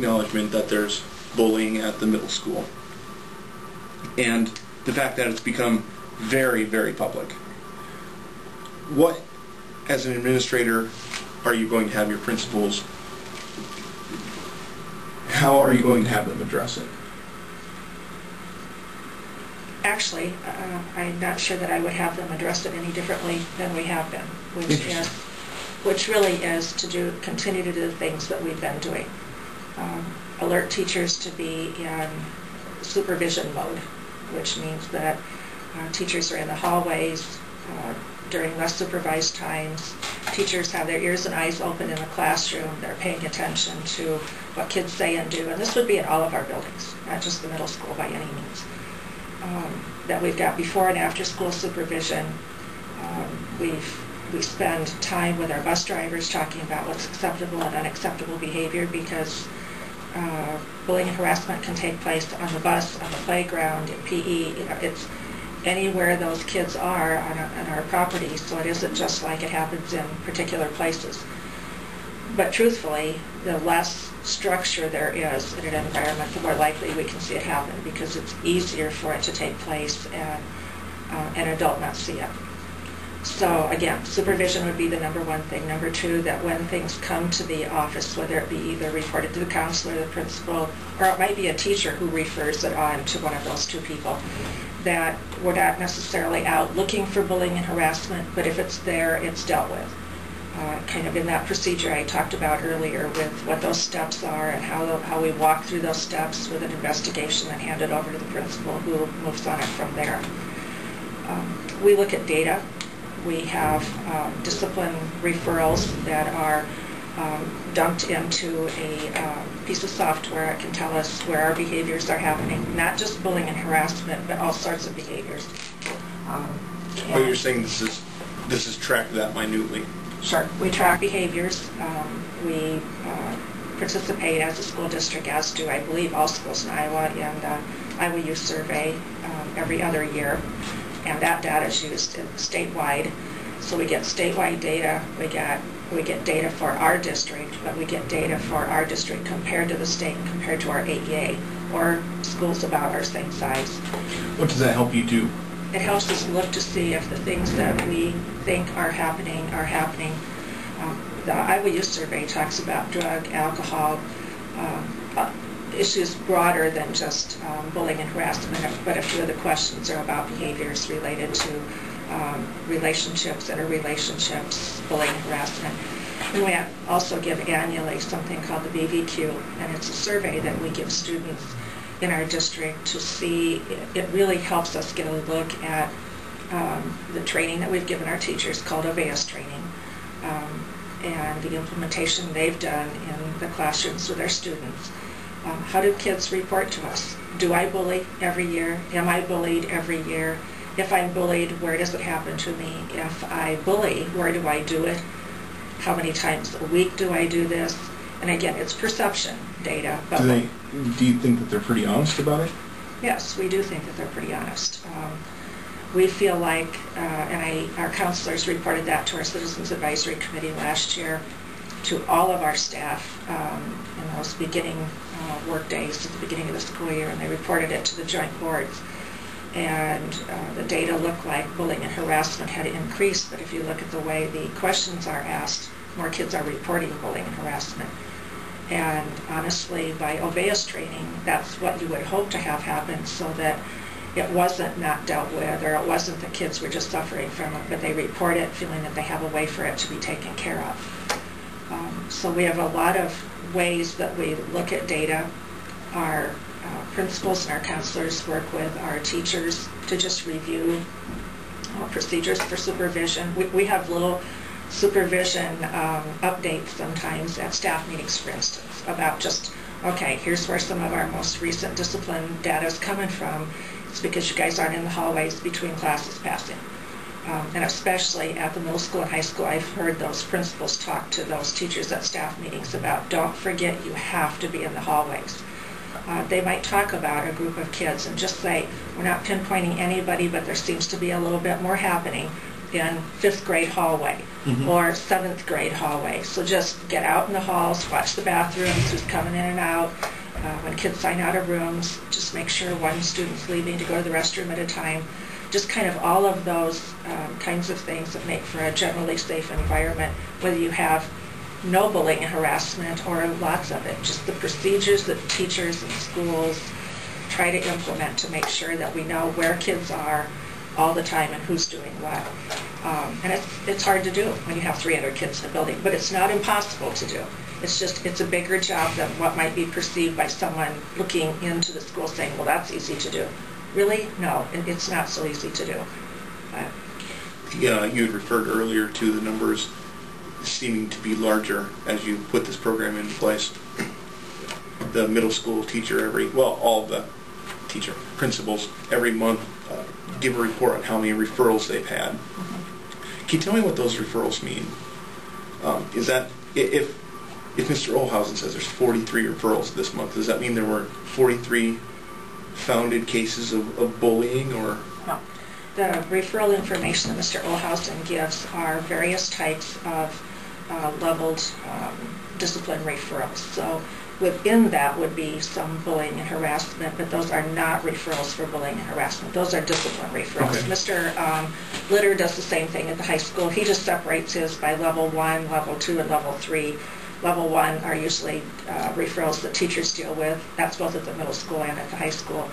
acknowledgement that there's bullying at the middle school, and the fact that it's become very, very public. What, as an administrator, are you going to have your principals, how are you going to have them address it? Actually, I'm not sure that I would have them address it any differently than we have been, which really is to continue to do the things that we've been doing. Alert teachers to be in supervision mode, which means that teachers are in the hallways during less supervised times. Teachers have their ears and eyes open in the classroom. They're paying attention to what kids say and do. And this would be in all of our buildings, not just the middle school by any means. That we've got before and after school supervision. We spend time with our bus drivers talking about what's acceptable and unacceptable behavior, because bullying and harassment can take place on the bus, on the playground, in PE. It's anywhere those kids are on our property, so it isn't just like it happens in particular places. But truthfully, the less structure there is in an environment, the more likely we can see it happen, because it's easier for it to take place and an adult not see it. So again, supervision would be the number one thing. Number two, that when things come to the office, whether it be either reported to the counselor, the principal, or it might be a teacher who refers it on to one of those two people, that we're not necessarily out looking for bullying and harassment, but if it's there, it's dealt with. Kind of in that procedure I talked about earlier, with what those steps are and how we walk through those steps with an investigation and hand it over to the principal, who moves on it from there. We look at data. We have discipline referrals that are dumped into a piece of software. It can tell us where our behaviors are happening, not just bullying and harassment, but all sorts of behaviors. But you're saying this is tracked that minutely? Sure. We track behaviors. We participate as a school district, as do, I believe, all schools in Iowa, in the Iowa Youth Survey every other year. And that data is used statewide. So we get statewide data. We get data for our district, but we get data for our district compared to the state and compared to our AEA, or schools about our same size. What does that help you do? It helps us look to see if the things that we think are happening are happening. The Iowa Youth Survey talks about drug, alcohol, issues broader than just bullying and harassment, but a few of the questions are about behaviors related to relationships, interrelationships, bullying and harassment. And we also give annually something called the BVQ, and it's a survey that we give students in our district to see. It really helps us get a look at the training that we've given our teachers, called OVEAS training, and the implementation they've done in the classrooms with our students. How do kids report to us? Do I bully every year? Am I bullied every year? If I'm bullied, where does it happen to me? If I bully, where do I do it? How many times a week do I do this? And again, it's perception data. But do you think that they're pretty honest about it? Yes, we do think that they're pretty honest. We feel like, and our counselors reported that to our Citizens Advisory Committee last year, to all of our staff in those beginning work days at the beginning of the school year, and they reported it to the joint boards. And the data looked like bullying and harassment had increased, but if you look at the way the questions are asked, more kids are reporting bullying and harassment. And honestly, by OVEAS training, that's what you would hope to have happen, so that it wasn't not dealt with, or it wasn't the kids were just suffering from it, but they report it feeling that they have a way for it to be taken care of. So we have a lot of ways that we look at data. Our principals and our counselors work with our teachers to just review procedures for supervision. We have little supervision updates sometimes at staff meetings, for instance, about just, okay, here's where some of our most recent discipline data is coming from. It's because you guys aren't in the hallways between classes passing. And especially at the middle school and high school, I've heard those principals talk to those teachers at staff meetings about, don't forget you have to be in the hallways. They might talk about a group of kids and just say, we're not pinpointing anybody, but there seems to be a little bit more happening. in 5th grade hallway or 7th grade hallway. So just get out in the halls, watch the bathrooms, who's coming in and out. When kids sign out of rooms, just make sure one student's leaving to go to the restroom at a time. Just kind of all of those kinds of things that make for a generally safe environment, whether you have no bullying and harassment or lots of it. Just the procedures that teachers and schools try to implement to make sure that we know where kids are all the time and who's doing what. And it's hard to do when you have 300 kids in a building, but it's not impossible to do. It's a bigger job than what might be perceived by someone looking into the school saying, well, that's easy to do. Really? No, it's not so easy to do. Yeah, you had referred earlier to the numbers seeming to be larger as you put this program into place. The middle school teacher all the teacher principals every month give a report on how many referrals they've had. Can you tell me what those referrals mean? Is that if Mr. Olhausen says there's 43 referrals this month, does that mean there were 43 founded cases of bullying, or? No. The referral information that Mr. Olhausen gives are various types of leveled discipline referrals. So within that would be some bullying and harassment, but those are not referrals for bullying and harassment. Those are discipline referrals. Okay. Mr. Litter does the same thing at the high school. He just separates his by level 1, level 2, and level 3. Level 1 are usually referrals that teachers deal with. That's both at the middle school and at the high school.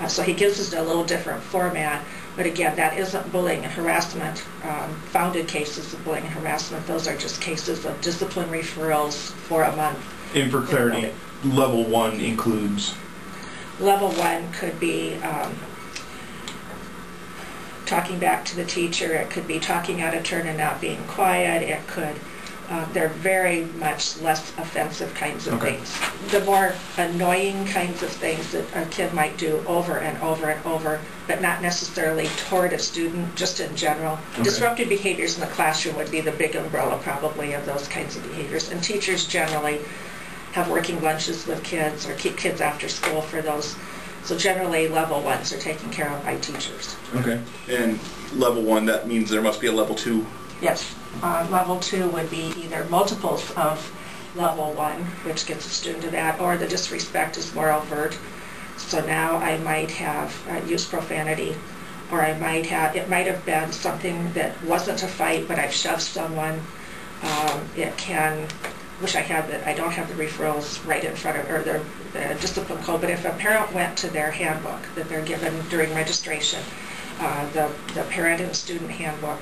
So he gives us a little different format. But again, that isn't bullying and harassment, founded cases of bullying and harassment. Those are just cases of discipline referrals for a month. And for clarity, level 1 includes? Level 1 could be talking back to the teacher. It could be talking out of turn and not being quiet. It could, they're very much less offensive kinds of things. The more annoying kinds of things that a kid might do over and over and over, but not necessarily toward a student, just in general. Disruptive behaviors in the classroom would be the big umbrella probably of those kinds of behaviors. And teachers generally have working lunches with kids or keep kids after school for those. So generally level 1s are taken care of by teachers. Okay. And level 1, that means there must be a level 2? Yes. Level 2 would be either multiples of level 1, which gets a student to that, or the disrespect is more overt. So now I might have used profanity, or it might have been something that wasn't a fight, but I've shoved someone. It can, wish I had that. I don't have the referrals right in front of, or the discipline code, but if a parent went to their handbook that they're given during registration, the parent and student handbook,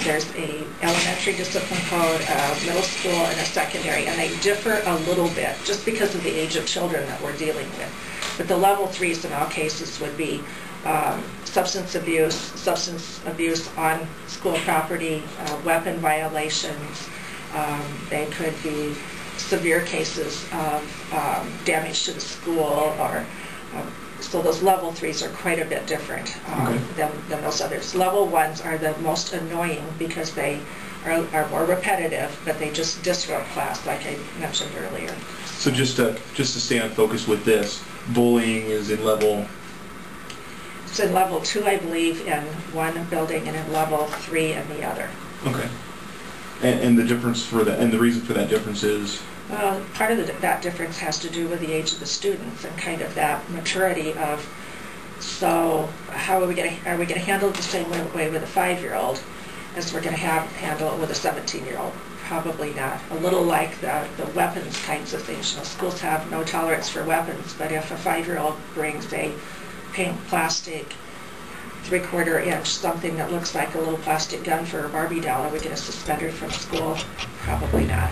there's a elementary discipline code, a middle school, and a secondary, and they differ a little bit just because of the age of children that we're dealing with. But the level 3s in all cases would be substance abuse on school property, weapon violations. They could be severe cases of damage to the school, or so those level 3s are quite a bit different than those others. Level 1s are the most annoying because they are more repetitive, but they just disrupt class, like I mentioned earlier. So just to stay on focus with this, bullying is in level? It's in level 2, I believe, in one building, and in level 3 in the other. Okay. And the difference for that, and the reason for that difference is? Part of that difference has to do with the age of the students and kind of that maturity of, so how are we going to handle it the same way with a 5-year-old as we're going to handle it with a 17-year-old? Probably not. A little like the weapons kinds of things. You know, schools have no tolerance for weapons, but if a 5-year-old brings a pink plastic 3/4 inch, something that looks like a little plastic gun for a Barbie doll, are we going to suspend her from school? Probably not.